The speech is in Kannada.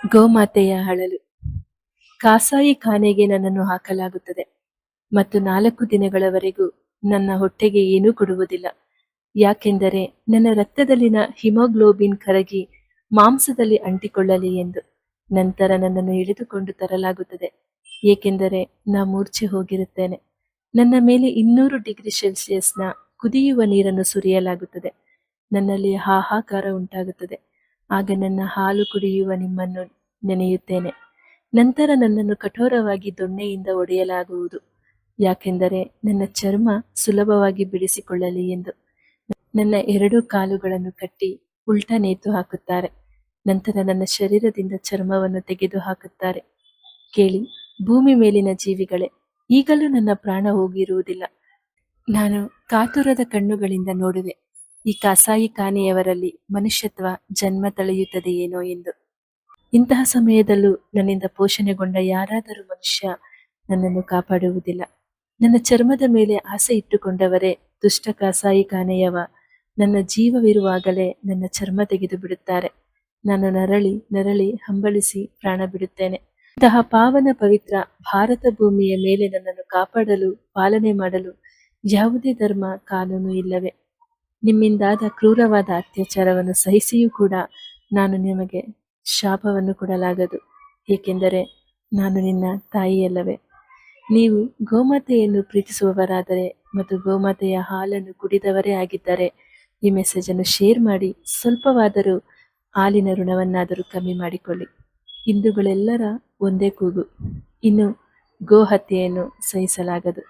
ಗೋಮಾತೆಯ ಅಳಲು. ಕಾಸಾಯಿ ಖಾನೆಗೆ ನನ್ನನ್ನು ಹಾಕಲಾಗುತ್ತದೆ ಮತ್ತು 4 ದಿನಗಳವರೆಗೂ ನನ್ನ ಹೊಟ್ಟೆಗೆ ಏನೂ ಕೊಡುವುದಿಲ್ಲ. ಯಾಕೆಂದರೆ ನನ್ನ ರಕ್ತದಲ್ಲಿನ ಹಿಮೋಗ್ಲೋಬಿನ್ ಕರಗಿ ಮಾಂಸದಲ್ಲಿ ಅಂಟಿಕೊಳ್ಳಲಿ ಎಂದು. ನಂತರ ನನ್ನನ್ನು ಎಳೆದುಕೊಂಡು ತರಲಾಗುತ್ತದೆ, ಏಕೆಂದರೆ ನಾ ಮೂರ್ಛೆ ಹೋಗಿರುತ್ತೇನೆ. ನನ್ನ ಮೇಲೆ 200 ಡಿಗ್ರಿ ಸೆಲ್ಸಿಯಸ್ನ ಕುದಿಯುವ ನೀರನ್ನು ಸುರಿಯಲಾಗುತ್ತದೆ. ನನ್ನಲ್ಲಿ ಹಾಹಾಕಾರ ಉಂಟಾಗುತ್ತದೆ. ಆಗ ನನ್ನ ಹಾಲು ಕುಡಿಯುವ ನಿಮ್ಮನ್ನು ನೆನೆಯುತ್ತೇನೆ. ನಂತರ ನನ್ನನ್ನು ಕಠೋರವಾಗಿ ದೊಣ್ಣೆಯಿಂದ ಒಡೆಯಲಾಗುವುದು, ಯಾಕೆಂದರೆ ನನ್ನ ಚರ್ಮ ಸುಲಭವಾಗಿ ಬಿಡಿಸಿಕೊಳ್ಳಲಿ ಎಂದು. ನನ್ನ 2 ಕಾಲುಗಳನ್ನು ಕಟ್ಟಿ ಉಲ್ಟಾ ನೇತು ಹಾಕುತ್ತಾರೆ. ನಂತರ ನನ್ನ ಶರೀರದಿಂದ ಚರ್ಮವನ್ನು ತೆಗೆದು ಹಾಕುತ್ತಾರೆ. ಕೇಳಿ, ಭೂಮಿ ಮೇಲಿನ ಜೀವಿಗಳೇ, ಈಗಲೂ ನನ್ನ ಪ್ರಾಣ ಹೋಗಿರುವುದಿಲ್ಲ. ನಾನು ಕಾತುರದ ಕಣ್ಣುಗಳಿಂದ ನೋಡುವೆ, ಈ ಕಾಸಾಯಿ ಖಾನೆಯವರಲ್ಲಿ ಮನುಷ್ಯತ್ವ ಜನ್ಮ ತಳೆಯುತ್ತದೆಯೇನೋ ಎಂದು. ಇಂತಹ ಸಮಯದಲ್ಲೂ ನನ್ನಿಂದ ಪೋಷಣೆಗೊಂಡ ಯಾರಾದರೂ ಮನುಷ್ಯ ನನ್ನನ್ನು ಕಾಪಾಡುವುದಿಲ್ಲ. ನನ್ನ ಚರ್ಮದ ಮೇಲೆ ಆಸೆ ಇಟ್ಟುಕೊಂಡವರೇ ದುಷ್ಟ ಕಾಸಾಯಿ ಖಾನೆಯವ ನನ್ನ ಜೀವವಿರುವಾಗಲೇ ನನ್ನ ಚರ್ಮ ತೆಗೆದು ಬಿಡುತ್ತಾರೆ. ನಾನು ನರಳಿ ನರಳಿ ಹಂಬಲಿಸಿ ಪ್ರಾಣ ಬಿಡುತ್ತೇನೆ. ಇಂತಹ ಪಾವನ ಪವಿತ್ರ ಭಾರತ ಭೂಮಿಯ ಮೇಲೆ ನನ್ನನ್ನು ಕಾಪಾಡಲು ಪಾಲನೆ ಮಾಡಲು ಯಾವುದೇ ಧರ್ಮ ಕಾನೂನು ಇಲ್ಲವೇ? ನಿಮ್ಮಿಂದಾದ ಕ್ರೂರವಾದ ಅತ್ಯಾಚಾರವನ್ನು ಸಹಿಸಿಯೂ ಕೂಡ ನಾನು ನಿಮಗೆ ಶಾಪವನ್ನು ಕೊಡಲಾಗದು, ಏಕೆಂದರೆ ನಾನು ನಿನ್ನ ತಾಯಿಯಲ್ಲವೇ? ನೀವು ಗೋಮಾತೆಯನ್ನು ಪ್ರೀತಿಸುವವರಾದರೆ ಮತ್ತು ಗೋಮಾತೆಯ ಹಾಲನ್ನು ಕುಡಿದವರೇ ಆಗಿದ್ದರೆ ಈ ಮೆಸೇಜನ್ನು ಶೇರ್ ಮಾಡಿ ಸ್ವಲ್ಪವಾದರೂ ಹಾಲಿನ ಋಣವನ್ನಾದರೂ ಕಮ್ಮಿ ಮಾಡಿಕೊಳ್ಳಿ. ಹಿಂದೂಗಳೆಲ್ಲರ ಒಂದೇ ಕೂಗು, ಇನ್ನು ಗೋ ಹತ್ಯೆಯನ್ನು ಸಹಿಸಲಾಗದು.